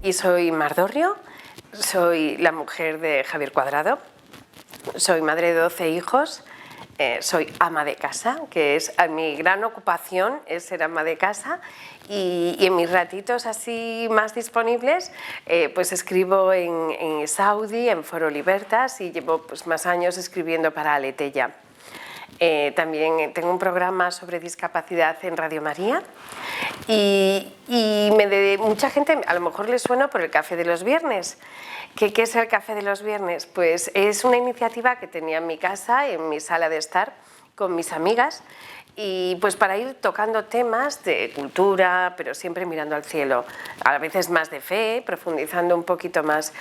Y soy Mar Dorrio, soy la mujer de Javier Cuadrado, soy madre de 12 hijos, soy ama de casa, que es mi gran ocupación, es ser ama de casa, y en mis ratitos así más disponibles pues escribo en Saudi, en Foro Libertas, y llevo pues más años escribiendo para Aletella. También tengo un programa sobre discapacidad en Radio María y mucha gente a lo mejor le suena por el Café de los Viernes. ¿Qué es el Café de los Viernes? Pues es una iniciativa que tenía en mi casa, en mi sala de estar, con mis amigas, y pues para ir tocando temas de cultura, pero siempre mirando al cielo, a veces más de fe, profundizando un poquito más.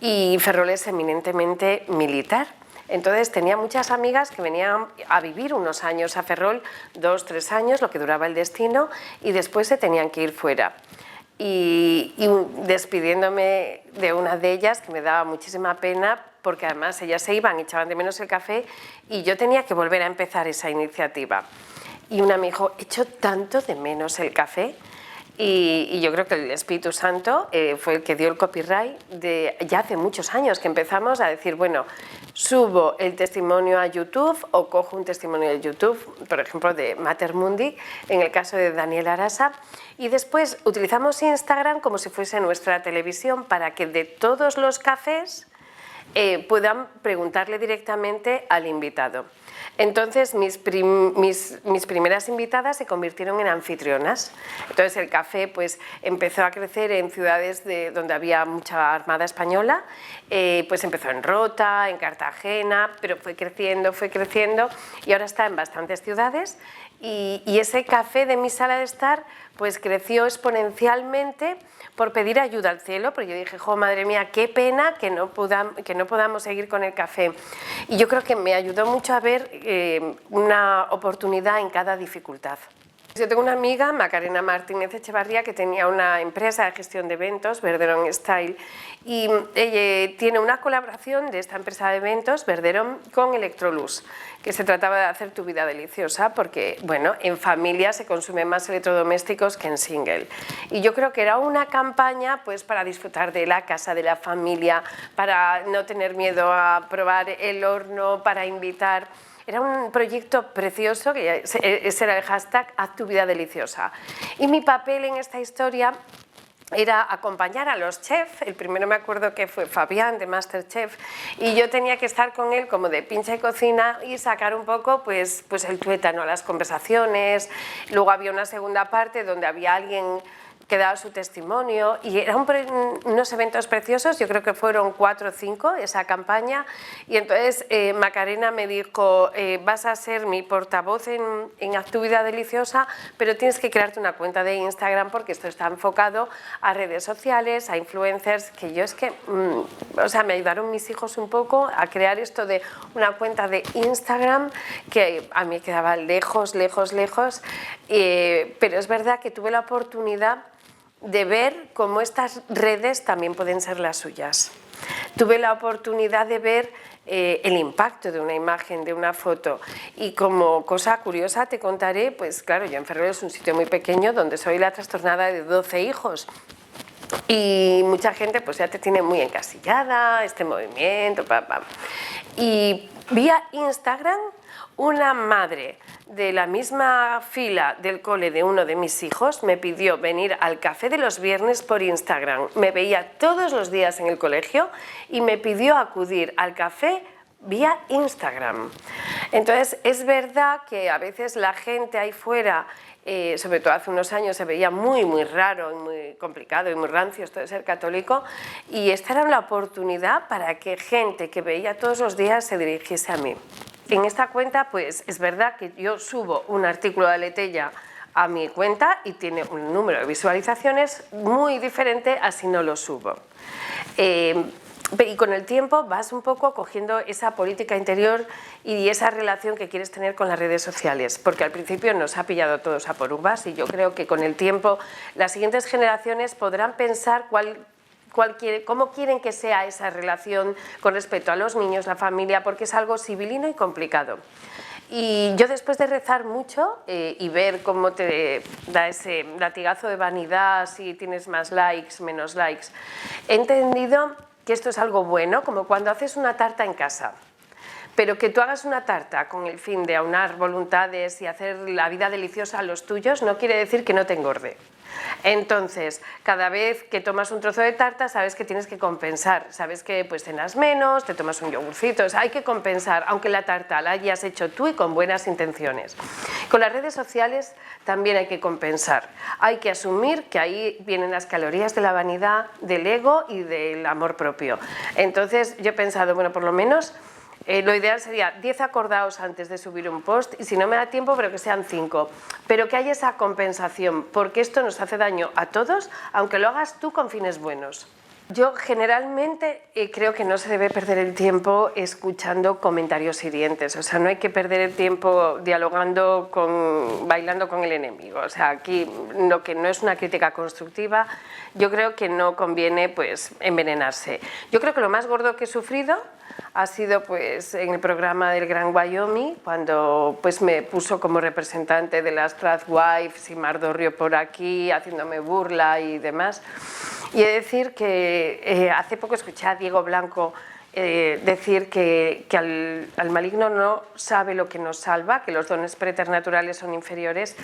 Y Ferrol es eminentemente militar. Entonces tenía muchas amigas que venían a vivir unos años a Ferrol, 2 o 3 años, lo que duraba el destino, y después se tenían que ir fuera. Y despidiéndome de una de ellas, que me daba muchísima pena, porque además ellas se iban y echaban de menos el café, y yo tenía que volver a empezar esa iniciativa. Y una me dijo, echo tanto de menos el café. Y yo creo que el Espíritu Santo fue el que dio el copyright ya hace muchos años que empezamos a decir, bueno, subo el testimonio a YouTube o cojo un testimonio de YouTube, por ejemplo de Mater Mundi, en el caso de Daniel Arasa, y después utilizamos Instagram como si fuese nuestra televisión para que de todos los cafés puedan preguntarle directamente al invitado. Entonces mis primeras invitadas se convirtieron en anfitrionas. Entonces el café pues empezó a crecer en ciudades donde había mucha armada española, pues empezó en Rota, en Cartagena, pero fue creciendo y ahora está en bastantes ciudades, y ese café de mi sala de estar pues creció exponencialmente por pedir ayuda al cielo, porque yo dije, jo, madre mía, qué pena que no podamos seguir con el café. Y yo creo que me ayudó mucho a ver una oportunidad en cada dificultad. Yo tengo una amiga, Macarena Martínez Echevarría, que tenía una empresa de gestión de eventos, Verderon Style, y ella tiene una colaboración de esta empresa de eventos, Verderon, con Electrolux, que se trataba de hacer tu vida deliciosa, porque, bueno, en familia se consumen más electrodomésticos que en single. Y yo creo que era una campaña, pues, para disfrutar de la casa, de la familia, para no tener miedo a probar el horno, para invitar. Era un proyecto precioso, que ese era el hashtag Haz tu vida deliciosa. Y mi papel en esta historia era acompañar a los chefs. El primero me acuerdo que fue Fabián de Masterchef, y yo tenía que estar con él como de pincha y cocina y sacar un poco pues el tuétano a las conversaciones. Luego había una segunda parte donde había alguien que daba su testimonio, y eran unos eventos preciosos. Yo creo que fueron 4 o 5 esa campaña, y entonces Macarena me dijo, vas a ser mi portavoz en Haz tu vida deliciosa, pero tienes que crearte una cuenta de Instagram, porque esto está enfocado a redes sociales, a influencers, que yo es que, o sea, me ayudaron mis hijos un poco a crear esto de una cuenta de Instagram, que a mí quedaba lejos, pero es verdad que tuve la oportunidad de ver cómo estas redes también pueden ser las suyas. Tuve la oportunidad de ver el impacto de una imagen, de una foto, y como cosa curiosa te contaré, pues claro, yo en Ferrol es un sitio muy pequeño donde soy la trastornada de 12 hijos, y mucha gente pues ya te tiene muy encasillada, este movimiento, y vía Instagram una madre de la misma fila del cole de uno de mis hijos me pidió venir al Café de los Viernes por Instagram. Me veía todos los días en el colegio y me pidió acudir al café vía Instagram. Entonces es verdad que a veces la gente ahí fuera, sobre todo hace unos años, se veía muy raro y muy complicado y muy rancio esto de ser católico, y esta era la oportunidad para que gente que veía todos los días se dirigiese a mí. En esta cuenta pues es verdad que yo subo un artículo de Aletella a mi cuenta y tiene un número de visualizaciones muy diferente a si no lo subo. Y con el tiempo vas un poco cogiendo esa política interior y esa relación que quieres tener con las redes sociales, porque al principio nos ha pillado todos a por uvas, y yo creo que con el tiempo las siguientes generaciones podrán pensar cómo quieren que sea esa relación con respecto a los niños, la familia, porque es algo sibilino y complicado. Y yo, después de rezar mucho y ver cómo te da ese latigazo de vanidad, si tienes más likes, menos likes, he entendido que esto es algo bueno, como cuando haces una tarta en casa. Pero que tú hagas una tarta con el fin de aunar voluntades y hacer la vida deliciosa a los tuyos no quiere decir que no te engorde. Entonces, cada vez que tomas un trozo de tarta, sabes que tienes que compensar. Sabes que pues cenas menos, te tomas un yogurcito, o sea, hay que compensar, aunque la tarta la hayas hecho tú y con buenas intenciones. Con las redes sociales también hay que compensar. Hay que asumir que ahí vienen las calorías de la vanidad, del ego y del amor propio. Entonces, yo he pensado, bueno, por lo menos lo ideal sería 10 acordados antes de subir un post, y si no me da tiempo, pero que sean 5. Pero que haya esa compensación, porque esto nos hace daño a todos, aunque lo hagas tú con fines buenos. Yo generalmente creo que no se debe perder el tiempo escuchando comentarios hirientes, o sea, no hay que perder el tiempo dialogando bailando con el enemigo, o sea, aquí lo que no es una crítica constructiva, yo creo que no conviene pues envenenarse. Yo creo que lo más gordo que he sufrido ha sido pues en el programa del Gran Wyoming, cuando pues me puso como representante de las Tradwives y Mardorrio por aquí, haciéndome burla y demás. Y he de decir que hace poco escuché a Diego Blanco decir que al maligno no sabe lo que nos salva, que los dones preternaturales son inferiores,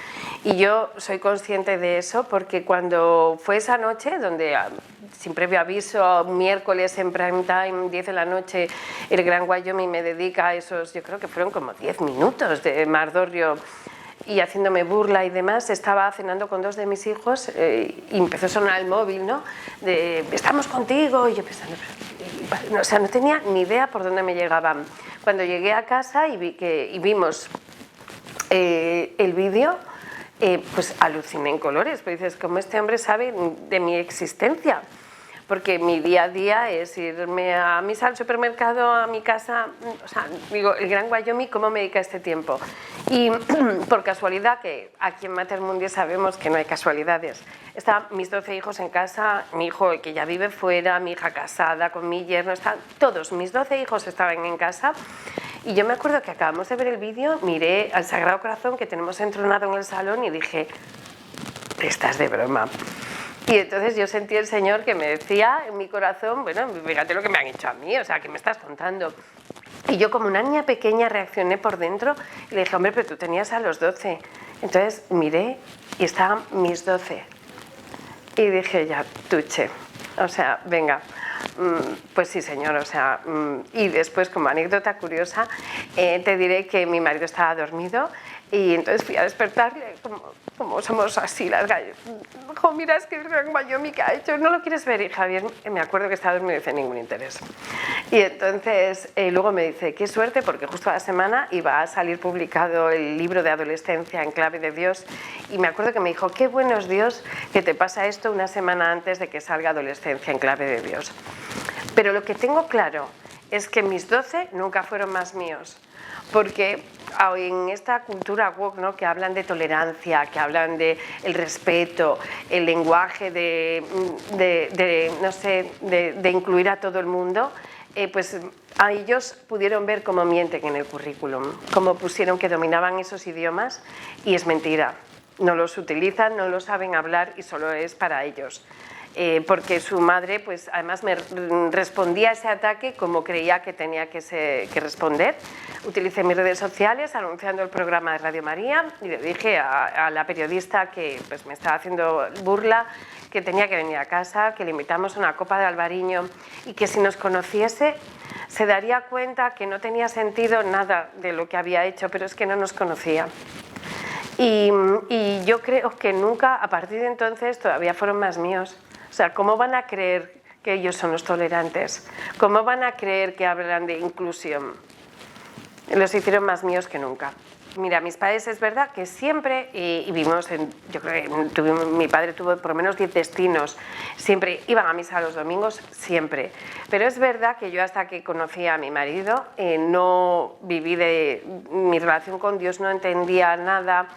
y yo soy consciente de eso, porque cuando fue esa noche, donde sin previo aviso, miércoles en prime time, 10 de la noche, el Gran Wyoming me dedica a esos, yo creo que fueron como 10 minutos de Mardorrio y haciéndome burla y demás, estaba cenando con 2 de mis hijos y empezó a sonar el móvil, ¿no? De estamos contigo, y yo pensando, o sea, no tenía ni idea por dónde me llegaban. Cuando llegué a casa y vimos el vídeo, pues aluciné en colores, pues dices, ¿cómo este hombre sabe de mi existencia? Porque mi día a día es irme a misa, al supermercado, a mi casa, o sea, digo, el Gran Wyoming, ¿cómo me dedica este tiempo? Y por casualidad, que aquí en Mater Mundi sabemos que no hay casualidades, estaban mis 12 hijos en casa, mi hijo que ya vive fuera, mi hija casada con mi yerno, todos mis 12 hijos estaban en casa, y yo me acuerdo que acabamos de ver el vídeo, miré al Sagrado Corazón que tenemos entronado en el salón y dije, estás de broma. Y entonces yo sentí el Señor que me decía en mi corazón, bueno, fíjate lo que me han hecho a mí, o sea, ¿qué me estás contando? Y yo, como una niña pequeña, reaccioné por dentro y le dije, hombre, pero tú tenías a los 12. Entonces miré y estaban mis 12. Y dije, ya, tuche, o sea, venga. Pues sí, señor, o sea, y después, como anécdota curiosa, te diré que mi marido estaba dormido y entonces fui a despertarle, como somos así las gallas. Dijo, mira, es que el Gran Wyoming que ha hecho, ¿no lo quieres ver? Y Javier, me acuerdo que estaba dormido y dice, ningún interés. Y entonces luego me dice, qué suerte, porque justo a la semana iba a salir publicado el libro de adolescencia en clave de Dios, y me acuerdo que me dijo, qué bueno es Dios que te pasa esto una semana antes de que salga adolescencia en clave de Dios. Pero lo que tengo claro es que mis 12 nunca fueron más míos, porque en esta cultura woke, ¿no?, que hablan de tolerancia, que hablan de el respeto, el lenguaje de incluir a todo el mundo, pues a ellos pudieron ver cómo mienten en el currículum, cómo pusieron que dominaban esos idiomas, y es mentira. No los utilizan, no lo saben hablar y solo es para ellos. Porque su madre, pues además me respondía a ese ataque como creía que tenía que responder. Utilicé mis redes sociales anunciando el programa de Radio María y le dije a la periodista que pues me estaba haciendo burla que tenía que venir a casa, que le invitamos a una copa de albariño y que si nos conociese se daría cuenta que no tenía sentido nada de lo que había hecho, pero es que no nos conocía. Y yo creo que nunca, a partir de entonces, todavía fueron más míos. O sea, ¿cómo van a creer que ellos son los tolerantes? ¿Cómo van a creer que hablan de inclusión? Los hicieron más míos que nunca. Mira, mis padres es verdad que siempre, y vivimos yo creo que mi padre tuvo por lo menos 10 destinos, siempre iban a misa los domingos, siempre. Pero es verdad que yo hasta que conocí a mi marido no viví de mi relación con Dios, no entendía nada,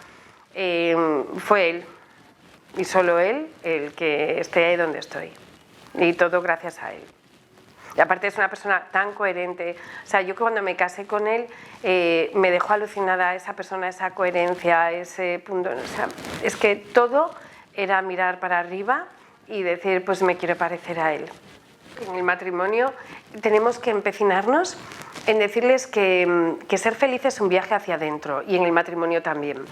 fue él. Y solo él el que esté ahí donde estoy. Y todo gracias a él. Y aparte es una persona tan coherente. O sea, yo cuando me casé con él me dejó alucinada esa persona, esa coherencia, ese punto. O sea, es que todo era mirar para arriba y decir, pues me quiero parecer a él. En el matrimonio tenemos que empecinarnos en decirles que ser feliz es un viaje hacia adentro, y en el matrimonio también.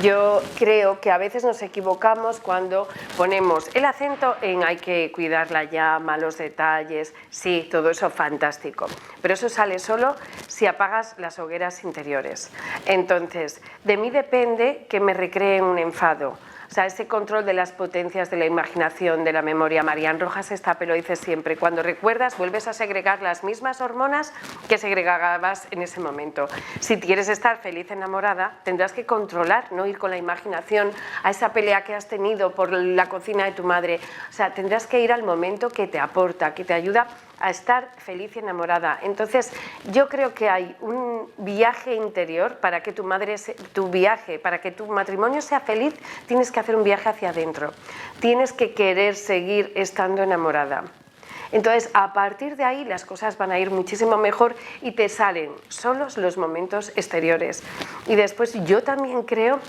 Yo creo que a veces nos equivocamos cuando ponemos el acento en hay que cuidar la llama, los detalles, sí, todo eso fantástico, pero eso sale solo si apagas las hogueras interiores. Entonces, de mí depende que me recreen un enfado. O sea, ese control de las potencias de la imaginación, de la memoria. Marian Rojas Estapé lo dice siempre, cuando recuerdas vuelves a segregar las mismas hormonas que segregabas en ese momento. Si quieres estar feliz enamorada, tendrás que controlar, no ir con la imaginación a esa pelea que has tenido por la cocina de tu madre. O sea, tendrás que ir al momento que te aporta, que te ayuda a estar feliz y enamorada. Entonces, yo creo que hay un viaje interior para que para que tu matrimonio sea feliz, tienes que hacer un viaje hacia adentro. Tienes que querer seguir estando enamorada. Entonces, a partir de ahí las cosas van a ir muchísimo mejor y te salen solos los momentos exteriores. Y después yo también creo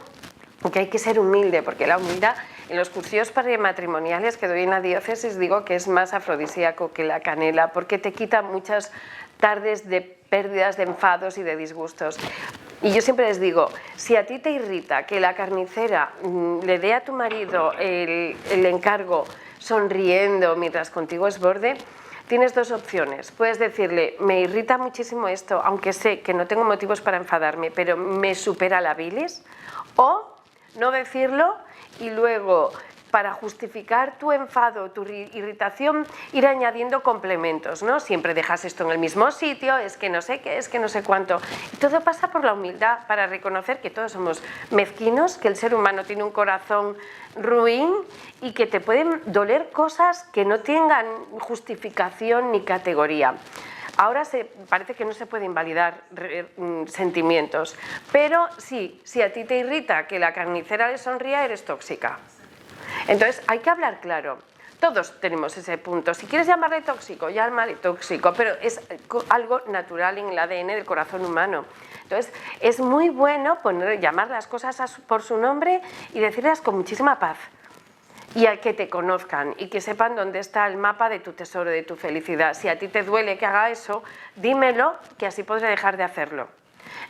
que hay que ser humilde, porque la humildad en los cursillos prematrimoniales que doy en la diócesis digo que es más afrodisíaco que la canela, porque te quita muchas tardes de pérdidas, de enfados y de disgustos. Y yo siempre les digo, si a ti te irrita que la carnicera le dé a tu marido el encargo sonriendo mientras contigo es borde, tienes dos opciones. Puedes decirle, me irrita muchísimo esto, aunque sé que no tengo motivos para enfadarme, pero me supera la bilis, o no decirlo y luego, para justificar tu enfado, tu irritación, ir añadiendo complementos, ¿no? Siempre dejas esto en el mismo sitio, es que no sé qué, es que no sé cuánto. Y todo pasa por la humildad, para reconocer que todos somos mezquinos, que el ser humano tiene un corazón ruin y que te pueden doler cosas que no tengan justificación ni categoría. Ahora parece que no se puede invalidar sentimientos, pero sí, si a ti te irrita que la carnicera le sonría, eres tóxica. Entonces hay que hablar claro. Todos tenemos ese punto. Si quieres llamarle tóxico, llámale tóxico, pero es algo natural en el ADN del corazón humano. Entonces es muy bueno llamar las cosas por su nombre y decirlas con muchísima paz. Y a que te conozcan y que sepan dónde está el mapa de tu tesoro, de tu felicidad. Si a ti te duele que haga eso, dímelo, que así podré dejar de hacerlo.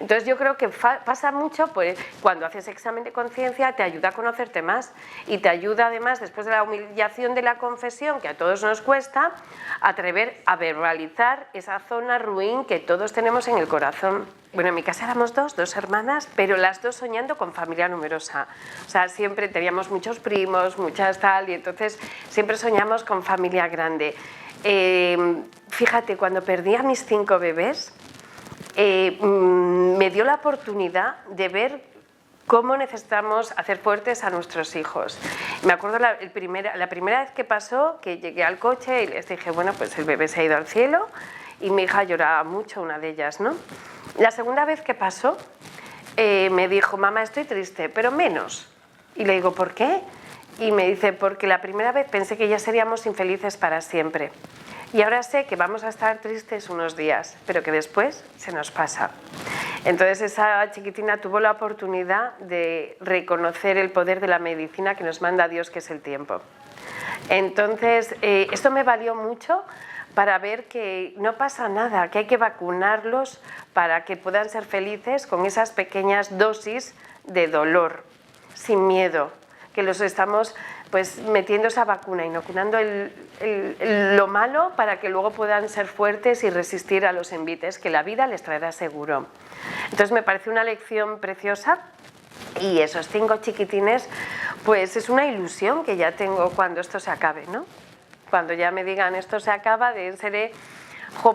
Entonces yo creo que pasa mucho, pues cuando haces examen de conciencia te ayuda a conocerte más y te ayuda además, después de la humillación de la confesión, que a todos nos cuesta, atrever a verbalizar esa zona ruin que todos tenemos en el corazón. Bueno, en mi casa éramos dos hermanas, pero las dos soñando con familia numerosa. O sea, siempre teníamos muchos primos, muchas tal, y entonces siempre soñamos con familia grande. Fíjate, cuando perdí a mis 5 bebés, me dio la oportunidad de ver cómo necesitamos hacer fuertes a nuestros hijos. Me acuerdo la primera vez que pasó, que llegué al coche y les dije, bueno, pues el bebé se ha ido al cielo, y mi hija lloraba mucho, una de ellas, ¿no? La segunda vez que pasó, me dijo, mamá, estoy triste, pero menos. Y le digo, ¿por qué? Y me dice, porque la primera vez pensé que ya seríamos infelices para siempre. Y ahora sé que vamos a estar tristes unos días, pero que después se nos pasa. Entonces esa chiquitina tuvo la oportunidad de reconocer el poder de la medicina que nos manda Dios, que es el tiempo. Entonces esto me valió mucho para ver que no pasa nada, que hay que vacunarlos para que puedan ser felices con esas pequeñas dosis de dolor, sin miedo, que los estamos pues metiendo esa vacuna, inoculando lo malo para que luego puedan ser fuertes y resistir a los envites que la vida les traerá seguro. Entonces me parece una lección preciosa, y esos 5 chiquitines pues es una ilusión que ya tengo cuando esto se acabe, ¿no? Cuando ya me digan esto se acaba, seré,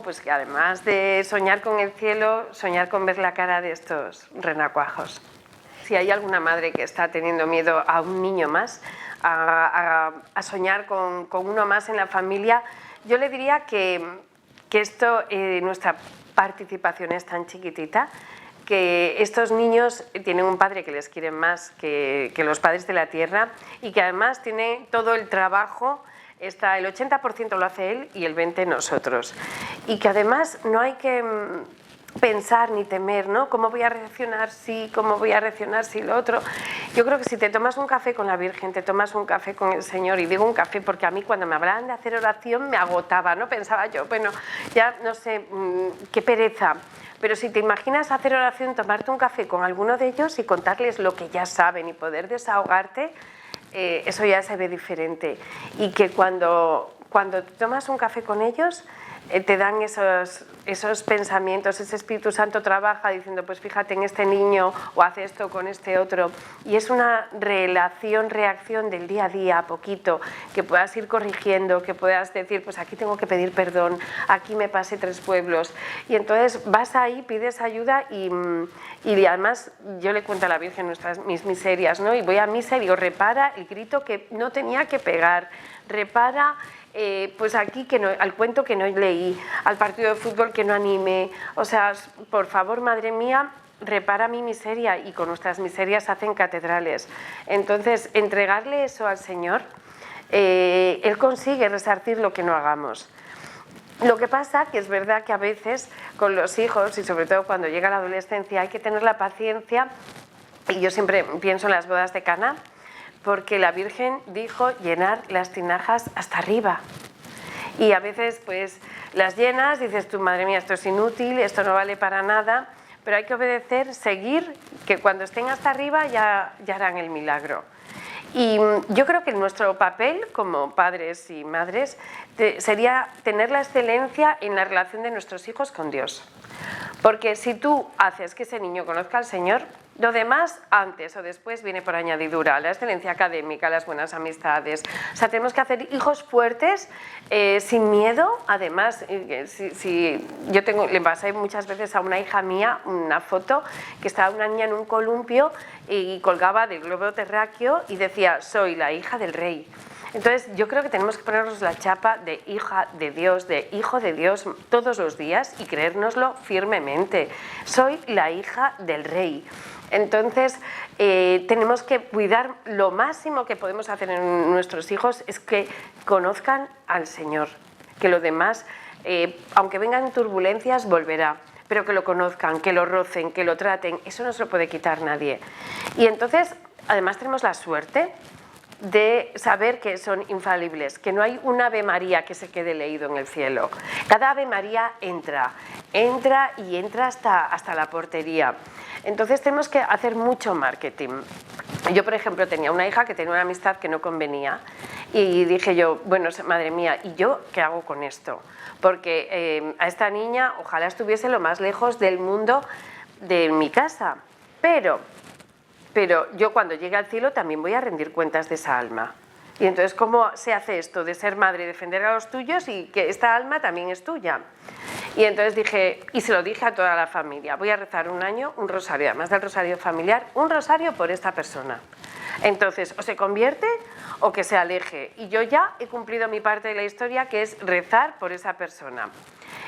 pues que además de soñar con el cielo, soñar con ver la cara de estos renacuajos. Si hay alguna madre que está teniendo miedo a un niño más, a soñar con uno más en la familia, yo le diría que nuestra participación es tan chiquitita, que estos niños tienen un padre que les quiere más que los padres de la tierra, y que además tienen todo el trabajo está el 80% lo hace él y el 20% nosotros. Y que además no hay que pensar ni temer, ¿no? ¿Cómo voy a reaccionar si, cómo voy a reaccionar si lo otro? Yo creo que si te tomas un café con la Virgen, te tomas un café con el Señor, y digo un café porque a mí cuando me hablaban de hacer oración me agotaba, ¿no? Pensaba yo, bueno, ya no sé, qué pereza. Pero si te imaginas hacer oración, tomarte un café con alguno de ellos y contarles lo que ya saben y poder desahogarte, eso ya se ve diferente. Y que cuando tomas un café con ellos, te dan esos pensamientos, ese Espíritu Santo trabaja diciendo, pues fíjate en este niño o hace esto con este otro. Y es una reacción del día a día, a poquito, que puedas ir corrigiendo, que puedas decir, pues aquí tengo que pedir perdón, aquí me pasé 3 pueblos. Y entonces vas ahí, pides ayuda y además yo le cuento a la Virgen mis miserias, ¿no? Y voy a misa y digo, repara el grito que no tenía que pegar, repara pues aquí al cuento que no leí, al partido de fútbol que no animé. O sea, por favor, madre mía, repara mi miseria, y con nuestras miserias hacen catedrales. Entonces, entregarle eso al Señor, Él consigue resarcir lo que no hagamos. Lo que pasa que es verdad que a veces con los hijos, y sobre todo cuando llega la adolescencia, hay que tener la paciencia, y yo siempre pienso en las bodas de Caná, porque la Virgen dijo llenar las tinajas hasta arriba. Y a veces pues las llenas, dices tú, madre mía, esto es inútil, esto no vale para nada, pero hay que obedecer, seguir, que cuando estén hasta arriba ya harán el milagro. Y yo creo que nuestro papel como padres y madres sería tener la excelencia en la relación de nuestros hijos con Dios. Porque si tú haces que ese niño conozca al Señor, lo demás, antes o después, viene por añadidura. La excelencia académica, las buenas amistades. O sea, tenemos que hacer hijos fuertes, sin miedo. Además, le pasé muchas veces a una hija mía una foto que estaba una niña en un columpio y colgaba del globo terráqueo y decía, soy la hija del rey. Entonces, yo creo que tenemos que ponernos la chapa de hija de Dios, de hijo de Dios todos los días y creérnoslo firmemente. Soy la hija del rey. Entonces, tenemos que cuidar, lo máximo que podemos hacer en nuestros hijos es que conozcan al Señor, que lo demás, aunque vengan turbulencias, volverá, pero que lo conozcan, que lo rocen, que lo traten, eso no se lo puede quitar nadie. Y entonces, además tenemos la suerte de saber que son infalibles, que no hay un Ave María que se quede leído en el cielo. Cada Ave María entra hasta la portería. Entonces tenemos que hacer mucho marketing. Yo, por ejemplo, tenía una hija que tenía una amistad que no convenía y dije yo, bueno, madre mía, ¿y yo qué hago con esto? Porque a esta niña ojalá estuviese lo más lejos del mundo de mi casa, pero yo cuando llegue al cielo también voy a rendir cuentas de esa alma. Y entonces, ¿cómo se hace esto de ser madre y defender a los tuyos y que esta alma también es tuya? Y entonces dije, y se lo dije a toda la familia, voy a rezar un año un rosario, además del rosario familiar, un rosario por esta persona. Entonces, o se convierte o que se aleje. Y yo ya he cumplido mi parte de la historia, que es rezar por esa persona.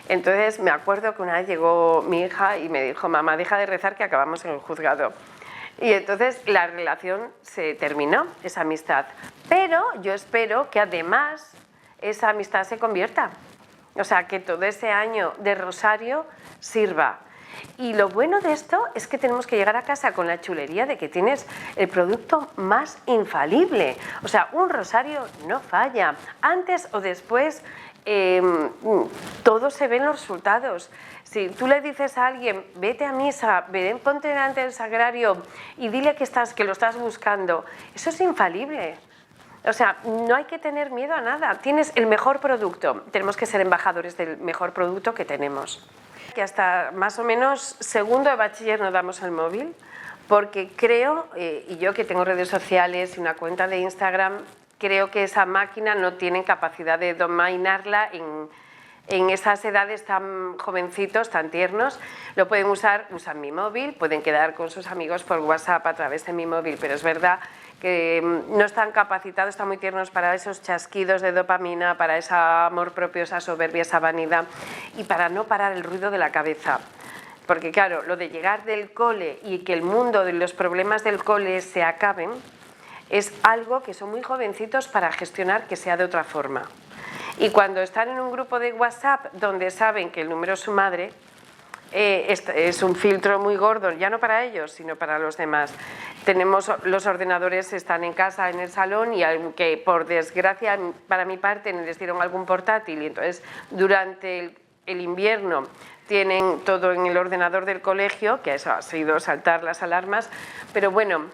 Entonces, me acuerdo que una vez llegó mi hija y me dijo, mamá, deja de rezar que acabamos en el juzgado. Y entonces la relación se terminó, esa amistad. Pero yo espero que además esa amistad se convierta. O sea, que todo ese año de rosario sirva. Y lo bueno de esto es que tenemos que llegar a casa con la chulería de que tienes el producto más infalible. O sea, un rosario no falla. Antes o después, todo se ve en los resultados. Si tú le dices a alguien, vete a misa, ponte delante del sagrario y dile que lo estás buscando, eso es infalible. O sea, no hay que tener miedo a nada. Tienes el mejor producto. Tenemos que ser embajadores del mejor producto que tenemos. Que hasta más o menos segundo de bachiller no damos el móvil, porque creo, y yo que tengo redes sociales y una cuenta de Instagram, creo que esa máquina no tiene capacidad de dominarla en esas edades tan jovencitos, tan tiernos. Lo pueden usan mi móvil, pueden quedar con sus amigos por WhatsApp a través de mi móvil, pero es verdad que no están capacitados, están muy tiernos para esos chasquidos de dopamina, para ese amor propio, esa soberbia, esa vanidad, y para no parar el ruido de la cabeza. Porque claro, lo de llegar del cole y que el mundo de los problemas del cole se acaben, es algo que son muy jovencitos para gestionar que sea de otra forma. Y cuando están en un grupo de WhatsApp donde saben que el número es su madre, es un filtro muy gordo, ya no para ellos, sino para los demás. Los ordenadores están en casa, en el salón, y aunque por desgracia para mi parte les dieron algún portátil, y entonces durante el invierno tienen todo en el ordenador del colegio, que eso ha sido saltar las alarmas, pero bueno,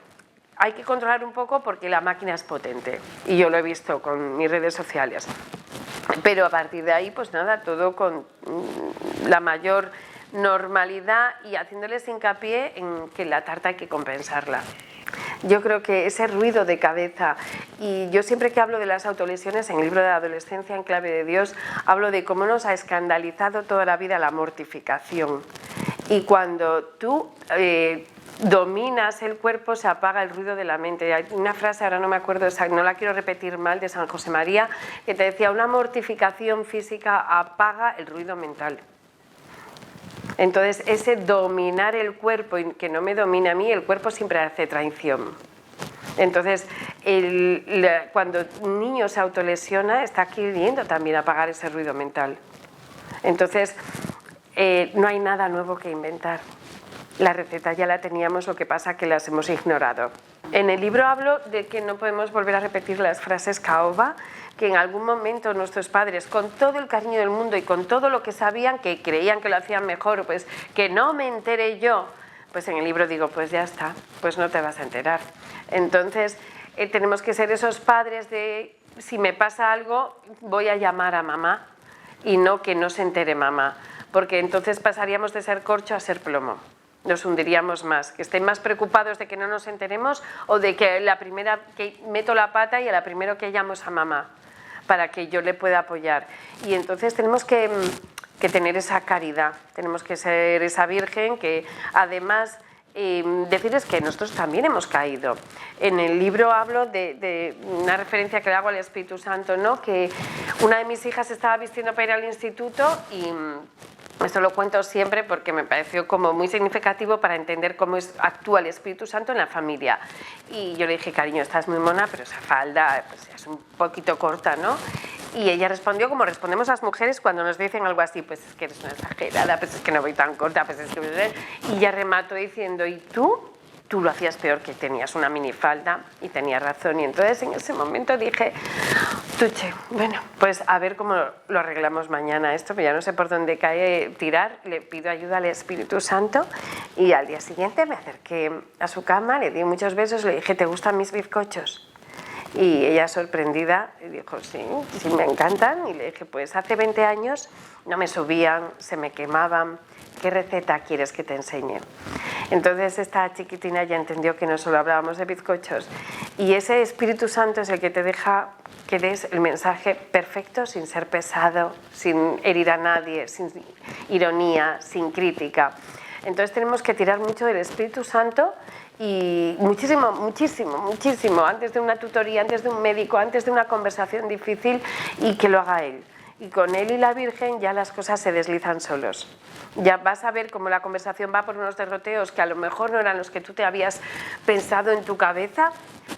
hay que controlar un poco porque la máquina es potente, y yo lo he visto con mis redes sociales. Pero a partir de ahí, pues nada, todo con la mayor normalidad y haciéndoles hincapié en que la tarta hay que compensarla. Yo creo que ese ruido de cabeza, y yo siempre que hablo de las autolesiones en el libro de Adolescencia en clave de Dios, hablo de cómo nos ha escandalizado toda la vida la mortificación. Y cuando tú dominas el cuerpo, se apaga el ruido de la mente. Hay una frase, ahora no me acuerdo, no la quiero repetir mal, de San José María, que te decía: una mortificación física apaga el ruido mental. Entonces, ese dominar el cuerpo y que no me domine a mí, el cuerpo siempre hace traición. Entonces, cuando un niño se autolesiona, está queriendo también apagar ese ruido mental. Entonces, no hay nada nuevo que inventar. La receta ya la teníamos, lo que pasa que las hemos ignorado. En el libro hablo de que no podemos volver a repetir las frases caoba, que en algún momento nuestros padres, con todo el cariño del mundo y con todo lo que sabían, que creían que lo hacían mejor, pues que no me entere yo, pues en el libro digo, pues ya está, pues no te vas a enterar. Entonces, tenemos que ser esos padres de, si me pasa algo, voy a llamar a mamá, y no que no se entere mamá, porque entonces pasaríamos de ser corcho a ser plomo. Nos hundiríamos más, que estén más preocupados de que no nos enteremos o de que la primera que meto la pata y a la primera que llamo es a mamá para que yo le pueda apoyar. Y entonces tenemos que tener esa caridad, tenemos que ser esa virgen que además decirles que nosotros también hemos caído. En el libro hablo de una referencia que le hago al Espíritu Santo, ¿no? Que una de mis hijas estaba vistiendo para ir al instituto y esto lo cuento siempre porque me pareció como muy significativo para entender cómo actúa el Espíritu Santo en la familia. Y yo le dije: cariño, estás muy mona, pero esa falda pues, es un poquito corta, ¿no? Y ella respondió como respondemos las mujeres cuando nos dicen algo así: pues es que eres una exagerada, pues es que no voy tan corta, pues es que... Y ella remató diciendo: ¿y tú? Tú lo hacías peor, que tenías una minifalda, y tenía razón. Y entonces en ese momento dije: Tuche, bueno, pues a ver cómo lo arreglamos mañana esto, pero ya no sé por dónde cae tirar. Le pido ayuda al Espíritu Santo y al día siguiente me acerqué a su cama, le di muchos besos, le dije: ¿te gustan mis bizcochos? Y ella, sorprendida, dijo: sí, sí me encantan. Y le dije: pues hace 20 años no me subían, se me quemaban. ¿Qué receta quieres que te enseñe? Entonces esta chiquitina ya entendió que no solo hablábamos de bizcochos. Y ese Espíritu Santo es el que te deja que des el mensaje perfecto, sin ser pesado, sin herir a nadie, sin ironía, sin crítica. Entonces tenemos que tirar mucho del Espíritu Santo, y muchísimo, muchísimo, muchísimo, antes de una tutoría, antes de un médico, antes de una conversación difícil, y que lo haga él. Y con él y la Virgen ya las cosas se deslizan solos. Ya vas a ver cómo la conversación va por unos derroteos que a lo mejor no eran los que tú te habías pensado en tu cabeza,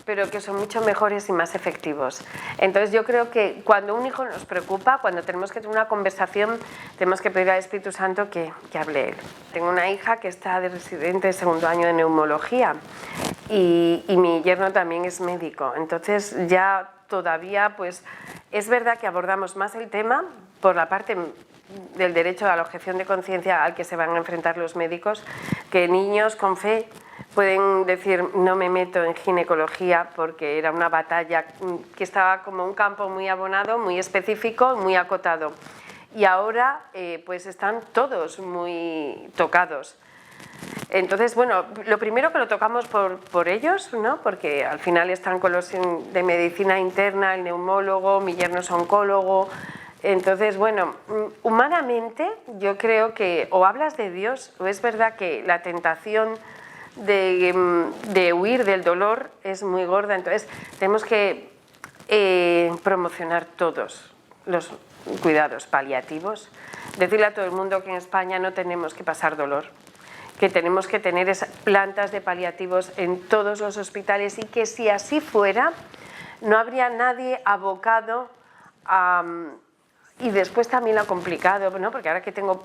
pero que son mucho mejores y más efectivos. Entonces yo creo que cuando un hijo nos preocupa, cuando tenemos que tener una conversación, tenemos que pedir al Espíritu Santo que hable él. Tengo una hija que está de residente de segundo año de neumología y mi yerno también es médico. Entonces ya todavía pues es verdad que abordamos más el tema por la parte del derecho a la objeción de conciencia al que se van a enfrentar los médicos, que niños con fe pueden decir: no me meto en ginecología porque era una batalla que estaba como un campo muy abonado, muy específico, muy acotado. Y ahora pues están todos muy tocados. Entonces, bueno, lo primero que lo tocamos por ellos, ¿no? Porque al final están con los de medicina interna, el neumólogo, mi yerno es oncólogo. Entonces, bueno, humanamente yo creo que o hablas de Dios o es verdad que la tentación de huir del dolor es muy gorda. Entonces, tenemos que promocionar todos los cuidados paliativos, decirle a todo el mundo que en España no tenemos que pasar dolor, que tenemos que tener plantas de paliativos en todos los hospitales y que si así fuera, no habría nadie abocado a... Y después también lo complicado, ¿no? Porque ahora que tengo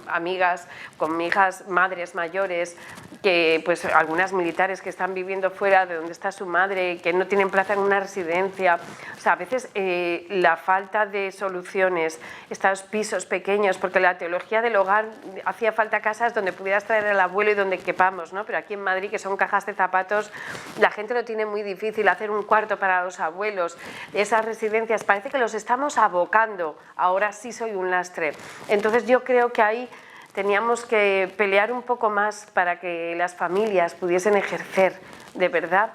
amigas con hijas, madres mayores, que pues algunas militares que están viviendo fuera de donde está su madre, que no tienen plaza en una residencia, o sea, a veces la falta de soluciones, estos pisos pequeños, porque la teología del hogar hacía falta casas donde pudieras traer al abuelo y donde quepamos, ¿no? Pero aquí en Madrid, que son cajas de zapatos, la gente lo tiene muy difícil, hacer un cuarto para los abuelos, esas residencias, parece que los estamos abocando. Ahora sí soy un lastre. Entonces yo creo que ahí teníamos que pelear un poco más para que las familias pudiesen ejercer de verdad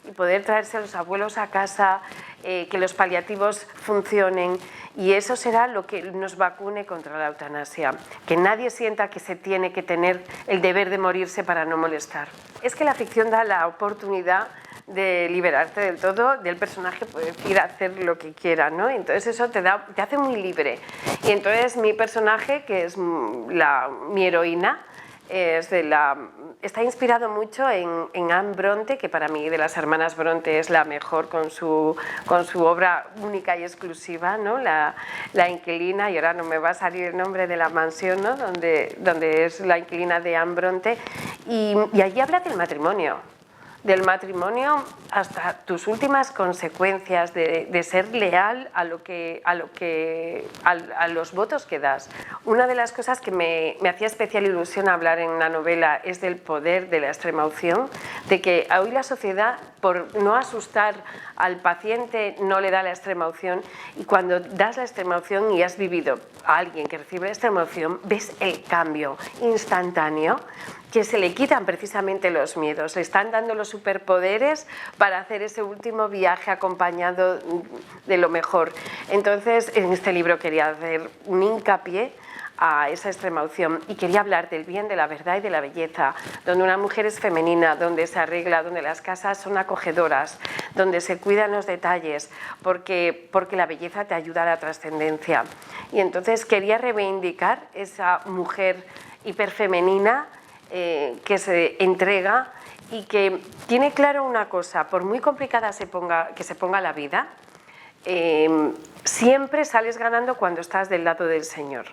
y poder traerse a los abuelos a casa, que los paliativos funcionen, y eso será lo que nos vacune contra la eutanasia, que nadie sienta que se tiene que tener el deber de morirse para no molestar. Es que la ficción da la oportunidad de liberarte del todo, del personaje poder ir a hacer lo que quiera, ¿no? Entonces eso te hace muy libre. Y entonces mi personaje, que es mi heroína, está inspirado mucho en Anne Bronte, que para mí de las hermanas Bronte es la mejor con su obra única y exclusiva, ¿no? La inquilina, y ahora no me va a salir el nombre de la mansión, ¿no? donde es la inquilina de Anne Bronte, y allí habla del matrimonio hasta tus últimas consecuencias, de ser leal a los votos que das. Una de las cosas que me hacía especial ilusión hablar en la novela es del poder de la extremaunción, de que hoy la sociedad, por no asustar al paciente, no le da la extremaunción, y cuando das la extremaunción y has vivido a alguien que recibe la extremaunción, ves el cambio instantáneo, que se le quitan precisamente los miedos, le están dando los superpoderes para hacer ese último viaje acompañado de lo mejor. Entonces, en este libro quería hacer un hincapié a esa extremaunción y quería hablar del bien, de la verdad y de la belleza, donde una mujer es femenina, donde se arregla, donde las casas son acogedoras, donde se cuidan los detalles, porque la belleza te ayuda a la trascendencia. Y entonces quería reivindicar esa mujer hiperfemenina que se entrega y que tiene claro una cosa: por muy complicada que se ponga la vida, siempre sales ganando cuando estás del lado del Señor.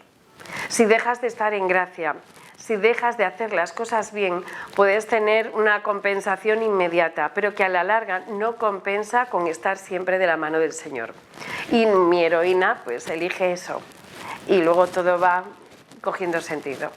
Si dejas de estar en gracia, si dejas de hacer las cosas bien, puedes tener una compensación inmediata, pero que a la larga no compensa con estar siempre de la mano del Señor. Y mi heroína pues elige eso, y luego todo va cogiendo sentido.